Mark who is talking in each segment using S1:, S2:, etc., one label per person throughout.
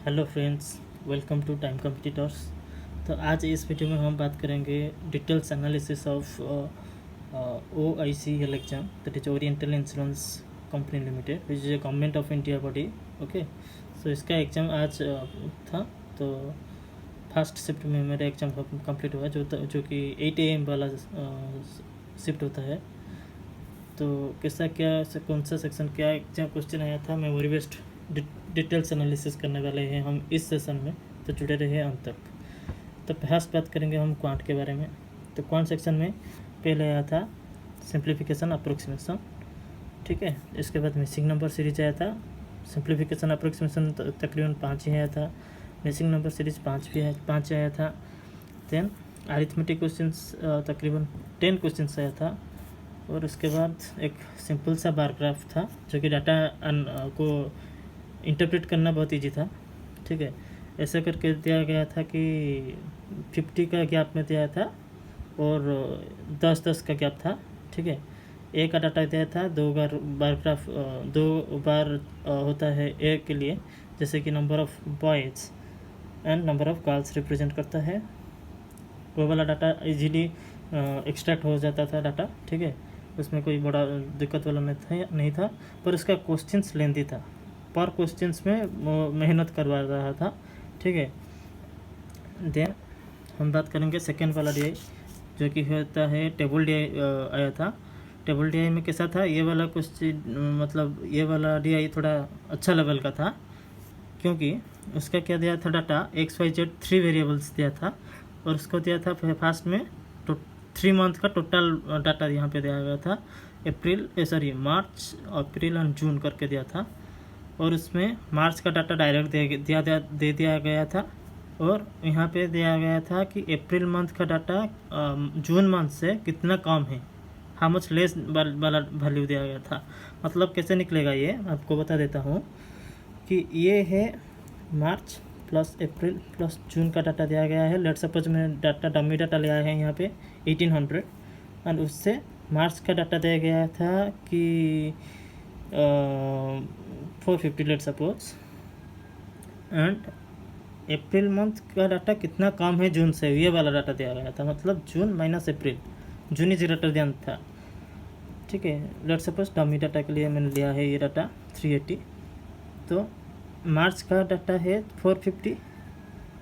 S1: Hello friends, welcome to time competitors. तो आज इस वीडियो में हम बात करेंगे details analysis of OICL exam, that is oriental insurance company limited, which is a government of India body. Okay, so इसका exam आज था। तो 1 सिफ्ट में मेरा एग्ज़ाम कंप्लीट हुआ, जो कि 8 AM वाला शिफ्ट होता है। तो कैसा क्या कौन सा सेक्शन क्या एग्जाम क्वेश्चन आया था, मैं वही बेस्ट डिटेल्स एनालिसिस करने वाले हैं हम इस सेशन में। तो जुड़े रहिए अंत तक। तो फर्स्ट बात करेंगे हम क्वांट के बारे में। तो क्वांट सेक्शन में पहले आया था सिंप्लीफिकेशन अप्रोक्सीमेशन, ठीक है। इसके बाद मिसिंग नंबर सीरीज आया था। सिंप्लीफिकेशन अप्रोक्सीमेशन तकरीबन 5 ही आया था। मिसिंग नंबर सीरीज 5 आया था। देन अरिथमेटिक क्वेश्चंस तकरीबन 10 क्वेश्चंस आया था। और उसके बाद एक सिंपल सा बार ग्राफ था, जो कि डाटा को इंटरप्रेट करना बहुत इजी था, ठीक है। ऐसा करके दिया गया था कि 50 का गैप में दिया था और 10-10 का गैप था, ठीक है। ए का डाटा दिया था, 2 बार बार ग्राफ 2 बार होता है ए के लिए, जैसे कि number of boys and number of girls represent करता है। वो वाला डाटा इजीली एक्सट्रैक्ट हो जाता था डाटा, ठीक है। उसमें कोई बड़ा दिक्कत वाला नहीं था। पर उसका क्वेश्चंस लेंदी था, पर क्वेश्चंस में मेहनत करवा रहा था, ठीक है। देन हम बात करेंगे सेकेंड वाला DI, जो कि होता है टेबल DI आया था। टेबल DI में कैसा था, ये वाला क्वेश्चन मतलब ये वाला DI थोड़ा अच्छा लेवल का था, क्योंकि उसका क्या दिया था डाटा XYZ 3 वेरिएबल्स दिया था। और उसको दिया था फर्स्ट में तो 3 मंथ का टोटल डाटा यहाँ पे दिया गया था। मार्च, अप्रैल एंड जून करके दिया था। और उसमें मार्च का डाटा डायरेक्ट दे दिया गया था। और यहाँ पे दिया गया था कि अप्रैल मंथ का डाटा जून मंथ से कितना कम है, हाउ मच लेस वाला वैल्यू दिया गया था। मतलब कैसे निकलेगा ये आपको बता देता हूँ कि ये है मार्च प्लस अप्रैल प्लस जून का डाटा दिया गया है। लेट सपोज मैंने डाटा डमी डाटा लिया है यहाँ पे 1800, एंड उससे मार्च का डाटा दिया गया था कि 450 let suppose, and April month का डाटा कितना कम है जून से, ये वाला डाटा दिया गया था। मतलब जून माइनस अप्रैल, जून ही ग्रेटर देन था, ठीक है। लेट सपोज डमी डाटा के लिए मैंने लिया है ये डाटा 380। तो मार्च का डाटा है 450,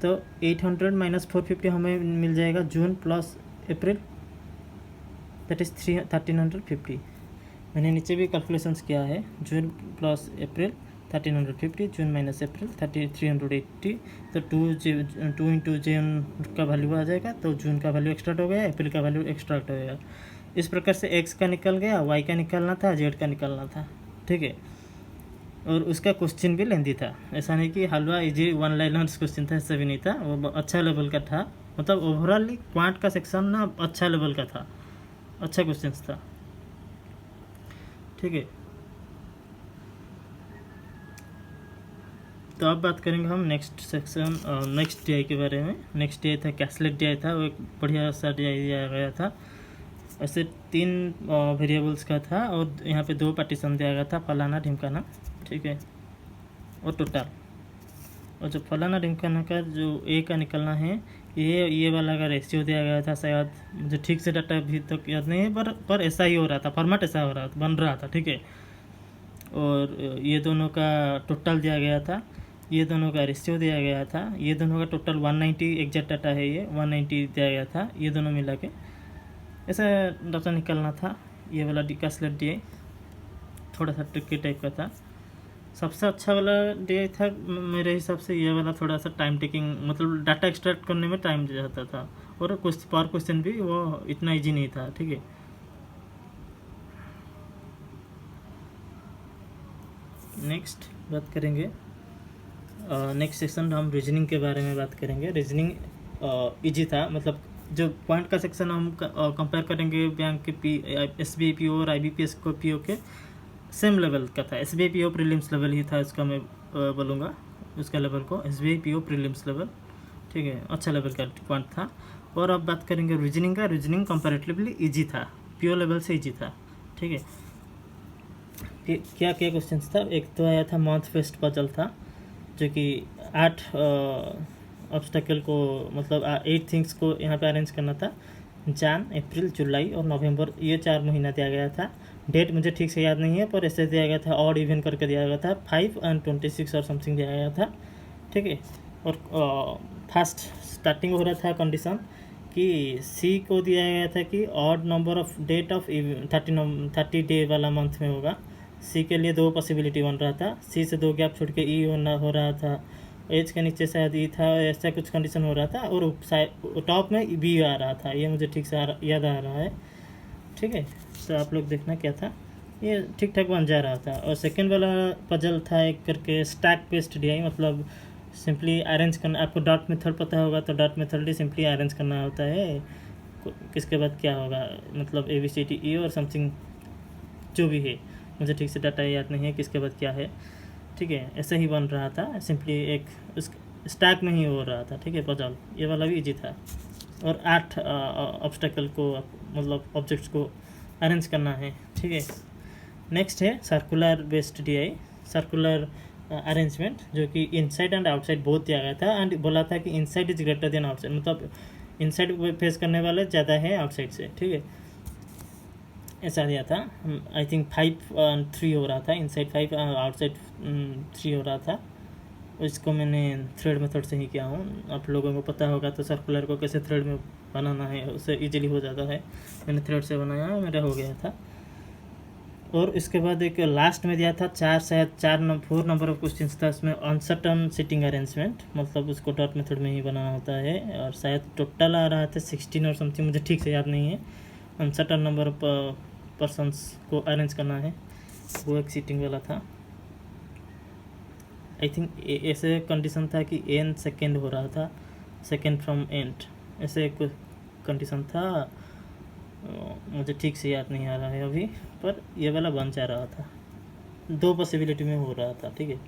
S1: तो 800 माइनस 450 हमें मिल जाएगा जून प्लस अप्रैल, दैट इज़ 1350। मैंने नीचे भी कैलकुलेशंस किया है, जून प्लस अप्रैल 1350, जून माइनस अप्रैल 380। तो 2 इंटू जून का वैल्यू आ जाएगा, तो जून का वैल्यू एक्स्ट्रा हो गया, अप्रैल का वैल्यू एक्स्ट्रा हो गया। इस प्रकार से एक्स का निकल गया, वाई का निकालना था, जेड का निकालना था, ठीक है। और उसका क्वेश्चन भी लेंदी था, ऐसा नहीं कि हलवा इजी 1 लाइनर्स क्वेश्चन था, ऐसा भी नहीं था। वो अच्छा लेवल का था, मतलब ओवरऑल क्वांट का सेक्शन ना अच्छा लेवल का था, अच्छा क्वेश्चन था, ठीक है। तो अब बात करेंगे हम नेक्स्ट सेक्शन नेक्स्ट DI के बारे में। नेक्स्ट DI था कैसलेट DI था, वो एक बढ़िया सा DI दिया गया था। ऐसे 3 वेरिएबल्स का था, और यहाँ पे 2 पार्टीशन दिया गया था, फलाना ढिमकाना, ठीक है, और टोटल। और जो फलाना ढिमकाना का जो ए का निकलना है, ये वाला का रेशियो दिया गया था, शायद मुझे ठीक से डाटा अभी तक याद नहीं है, पर ऐसा ही हो रहा था, फॉर्मेट ऐसा हो रहा था, बन रहा था, ठीक है। और ये दोनों का टोटल दिया गया था, ये दोनों का रेशियो दिया गया था, ये दोनों का टोटल 190 एग्जैक्ट डाटा है, ये 190 दिया गया था, ये दोनों मिला के ऐसा डाटा निकलना था। ये वाला कैसलेट DI थोड़ा सा ट्रिकी टाइप का था। सबसे अच्छा वाला DI था मेरे हिसाब से ये वाला, थोड़ा सा टाइम टेकिंग, मतलब डाटा एक्सट्रैक्ट करने में टाइम जाता था, और कुछ पर क्वेश्चन भी वो इतना इजी नहीं था, ठीक है। नेक्स्ट बात करेंगे, नेक्स्ट सेक्शन हम रीजनिंग के बारे में बात करेंगे। रीजनिंग इजी था, मतलब जो पॉइंट का सेक्शन हम कंपेयर करेंगे बैंक के SBI PO और IBPS को PO के सेम लेवल का था। SBI PO प्रीलिम्स लेवल ही था इसका, मैं बोलूँगा उसका लेवल को SBI PO प्रीलिम्स लेवल, ठीक है, अच्छा लेवल का पॉइंट था। और अब बात करेंगे रीजनिंग का। रीजनिंग कंपैरेटिवली इजी था, PO लेवल से इजी था, ठीक है। क्या क्या क्वेश्चन था, एक तो आया था मंथ फेस्ट पजल था, जो कि 8 ऑब्स्टेकल को मतलब 8 थिंग्स को यहाँ पे अरेंज करना था। जन, अप्रैल, जुलाई और नवंबर, ये 4 महीना दिया गया था। डेट मुझे ठीक से याद नहीं है, पर ऐसे दिया गया था, ऑड इवन करके दिया गया था, 5 और 26 और समथिंग दिया गया था, ठीक है। और फर्स्ट स्टार्टिंग हो रहा था कंडीशन कि सी को दिया गया था कि odd number of date of 30 day वाला मंथ में होगा। सी के लिए 2 पॉसिबिलिटी बन रहा था, सी से 2 गैप छोड़ के ई हो रहा था, एज के नीचे शायद ई था, ऐसा कुछ कंडीशन हो रहा था, और टॉप में बी आ रहा था, ये मुझे ठीक से याद आ रहा है, ठीक है। तो आप लोग देखना क्या था, ये ठीक ठाक बन जा रहा था। और सेकेंड वाला पजल था एक करके स्टैक बेस्ड डी, मतलब सिंपली अरेंज करना। आपको डॉट मेथड पता होगा, तो डॉट मेथड ही सिंपली अरेंज करना होता है, किसके बाद क्या होगा, मतलब ABCD और समथिंग जो भी है, मुझे ठीक से डाटा याद नहीं है किसके बाद क्या है, ठीक है। ऐसे ही बन रहा था, सिंपली एक उस स्टैक में ही हो रहा था, ठीक है पजल। ये वाला भी इजी था। और 8 ऑब्स्टेकल को मतलब ऑब्जेक्ट्स को अरेंज करना है, ठीक है। नेक्स्ट है circular based DI, circular arrangement, जो कि इनसाइड एंड आउटसाइड बहुत दिया गया था। एंड बोला था कि inside is greater than outside, मतलब इनसाइड फेस करने वाले ज़्यादा है आउटसाइड से, ठीक है, ऐसा दिया था। आई थिंक 5 और 3 हो रहा था, इनसाइड 5 आउटसाइड 3 हो रहा था। इसको मैंने थ्रेड मेथड से ही किया हूँ। आप लोगों को पता होगा तो सर्कुलर को कैसे थ्रेड में बनाना है, उससे इजीली हो जाता है। मैंने थ्रेड से बनाया, मेरा हो गया था। और इसके बाद एक लास्ट में दिया था 4 नंबर ऑफ क्वेश्चन था, उसमें अनसर्टन सिटिंग अरेंजमेंट, मतलब उसको डॉट मेथड में ही बनाना होता है। और शायद टोटल आ रहा था 16 और समथिंग, मुझे ठीक से याद नहीं है। अनसर्टन नंबर ऑफ पर्सन्स को अरेंज करना है, वो एक सीटिंग वाला था। आई थिंक ऐसे कंडीशन था कि एन सेकेंड हो रहा था, सेकेंड फ्रॉम एंड, ऐसे एक कंडीशन था, मुझे ठीक से याद नहीं आ रहा है अभी, पर ये वाला बन जा रहा था। 2 पॉसिबिलिटी में हो रहा था, ठीक है।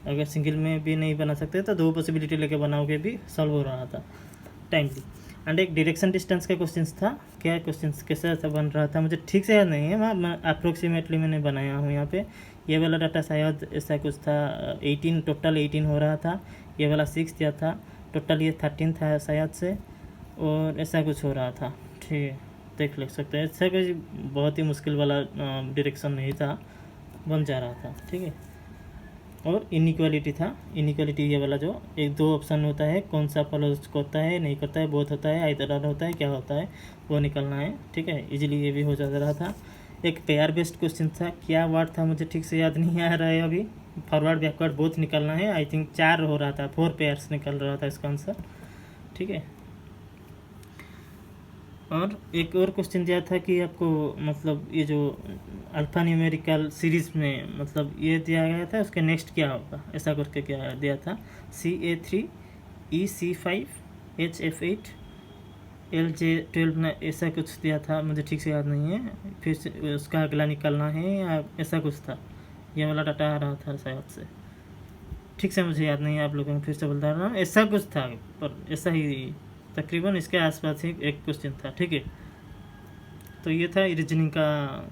S1: अगर सिंगल में भी नहीं बना सकते तो 2 पॉसिबिलिटी लेके बनाओगे भी सॉल्व हो रहा था टाइमली। एंड एक डायरेक्शन डिस्टेंस का क्वेश्चन था, क्या क्वेश्चन कैसे ऐसा बन रहा था मुझे ठीक से याद नहीं है, मैं अप्रोक्सीमेटली मैंने बनाया हूँ यहाँ पे। ये वाला डाटा शायद ऐसा कुछ था, 18 टोटल 18 हो रहा था, ये वाला 6 दिया था, टोटल ये 13 था शायद से, और ऐसा कुछ हो रहा था, ठीक है, देख ले सकते हैं। ऐसा कोई बहुत ही मुश्किल वाला डायरेक्शन नहीं था, बन जा रहा था, ठीक है। और इनइक्वालिटी था, इनइक्वालिटी ये वाला जो 2 ऑप्शन होता है, कौन सा फॉलो होता है, नहीं करता है, बोथ होता है, आइदर होता है, क्या होता है, वो निकलना है, ठीक है। इजीली ये भी हो जा रहा था। एक पेयर बेस्ड क्वेश्चन था, क्या वर्ड था मुझे ठीक से याद नहीं आ रहा है अभी, फॉरवर्ड बैकवर्ड बोथ निकलना है। आई थिंक 4 हो रहा था, 4 पेयर्स निकल रहा था इसका आंसर, ठीक है। और एक और क्वेश्चन दिया था कि आपको मतलब ये जो अल्फा न्यूमेरिकल सीरीज़ में मतलब ये दिया गया था, उसके नेक्स्ट क्या होगा, ऐसा करके क्या दिया था, CA3 EC5 HF8 LJ12 ना, ऐसा कुछ दिया था, मुझे ठीक से याद नहीं है। फिर उसका अगला निकलना है या ऐसा कुछ था, ये वाला डाटा आ रहा था शायद से, ठीक से मुझे याद नहीं है, आप लोगों को फिर से बता रहा हूँ, ऐसा कुछ था, पर ऐसा ही तकरीबन इसके आसपास ही एक क्वेश्चन था, ठीक है। तो ये था रीजनिंग का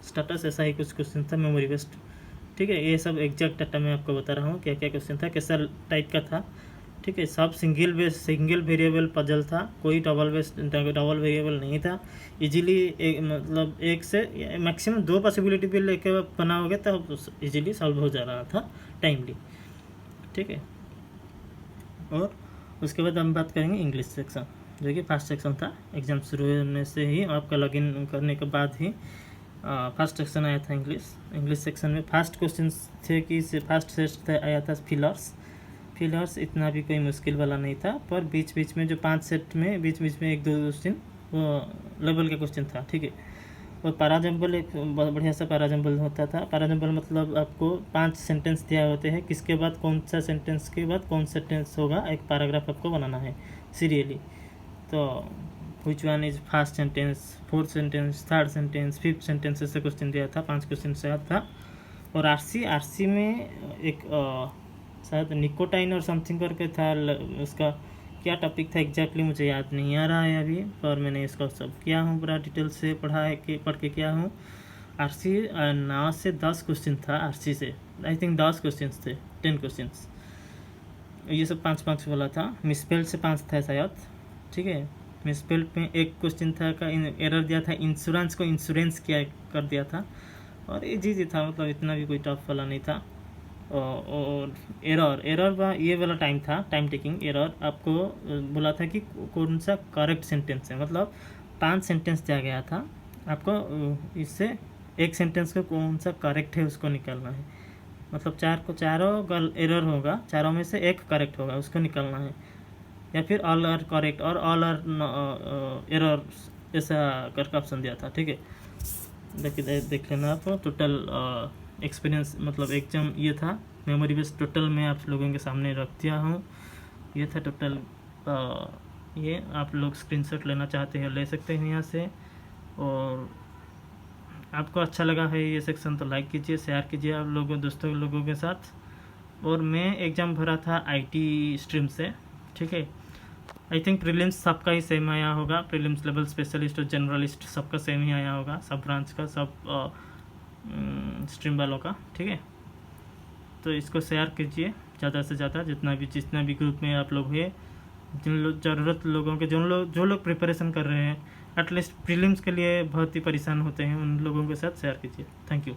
S1: स्टेटस, ऐसा ही कुछ क्वेश्चन था मेमोरी बेस्ड, ठीक है। ये सब एग्जैक्ट डाटा मैं आपको बता रहा हूँ क्या क्या क्वेश्चन था, कैसा टाइप का था, ठीक है। सब सिंगल वेरिएबल पजल था, कोई डबल वेरिएबल नहीं था। इजीली मतलब एक से मैक्सिमम 2 पॉसिबिलिटी भी लेके बनाओगे तो इजीली सॉल्व हो जा रहा था टाइमली, ठीक है। और उसके बाद हम बात करेंगे इंग्लिश सेक्शन, जो कि फर्स्ट सेक्शन था। एग्ज़ाम शुरू होने से ही आपका लॉगिन करने के बाद ही फर्स्ट सेक्शन आया था इंग्लिश सेक्शन में। फर्स्ट क्वेश्चन थे कि फर्स्ट सेट आया था फिलर्स इतना भी कोई मुश्किल वाला नहीं था, पर बीच बीच में जो 5 सेट में बीच बीच में 1-2 क्वेश्चन वो लेवल का क्वेश्चन था, ठीक है। और पैराजम्बल एक बहुत बढ़िया सा पैराजम्बल होता था। पैराजम्बल मतलब आपको 5 सेंटेंस दिया होते हैं, किसके बाद कौन सा सेंटेंस के बाद कौन सेंटेंस होगा, एक पैराग्राफ आपको बनाना है सीरियली। तो which one is first sentence, fourth sentence, third sentence, fifth sentence, ऐसे क्वेश्चन दिया था, 5 क्वेश्चन से था। और आरसी में एक शायद निकोटाइन और समथिंग करके था, उसका क्या टॉपिक था एग्जैक्टली मुझे याद नहीं आ रहा है अभी, पर मैंने इसका सब किया हूँ, पूरा डिटेल से पढ़ के किया हूँ। आरसी 9 से 10 क्वेश्चन था आरसी से, आई थिंक 10 क्वेश्चन थे, 10 क्वेश्चन, ये सब 5 वाला था, मिसपेल्ड से 5 था शायद, ठीक है। मिसपेल्ड में एक क्वेश्चन था का एरर दिया था, इंश्योरेंस को इंश्योरेंस किया कर दिया था, और इजी था, मतलब इतना भी कोई टफ वाला नहीं था। और एरर ये वाला टाइम था, टाइम टेकिंग एरर। आपको बोला था कि कौन सा करेक्ट सेंटेंस है, मतलब 5 सेंटेंस दिया गया था आपको, इससे एक सेंटेंस को कौन सा करेक्ट है उसको निकालना है। मतलब चारों एरर होगा, चारों में से एक करेक्ट होगा, उसको निकालना है, या फिर ऑल आर करेक्ट और ऑल आर एरर, ऐसा करके ऑप्शन दिया था, ठीक है। देख लेना आप। टोटल एक्सपीरियंस मतलब एग्जाम ये था, मेमोरी बेस टोटल मैं आप लोगों के सामने रख दिया हूँ। ये था टोटल, ये आप लोग स्क्रीनशॉट लेना चाहते हैं ले सकते हैं यहाँ से। और आपको अच्छा लगा है ये सेक्शन तो लाइक कीजिए, शेयर कीजिए आप लोगों दोस्तों लोगों के साथ। और मैं एग्ज़ाम भरा था आईटी स्ट्रीम से, ठीक है। आई थिंक प्रीलिम्स सबका ही सेम आया होगा, प्रीलिम्स लेवल स्पेशलिस्ट और जनरलिस्ट सबका सेम ही आया होगा, सब ब्रांच का, सब स्ट्रीम वालों का, ठीक है। तो इसको शेयर कीजिए ज़्यादा से ज़्यादा, जितना भी ग्रुप में आप लोग हैं, जिन लोग ज़रूरत लोगों के, जो लोग प्रिपरेशन कर रहे हैं, एटलीस्ट प्रीलिम्स के लिए बहुत ही परेशान होते हैं, उन लोगों के साथ शेयर कीजिए। Thank you.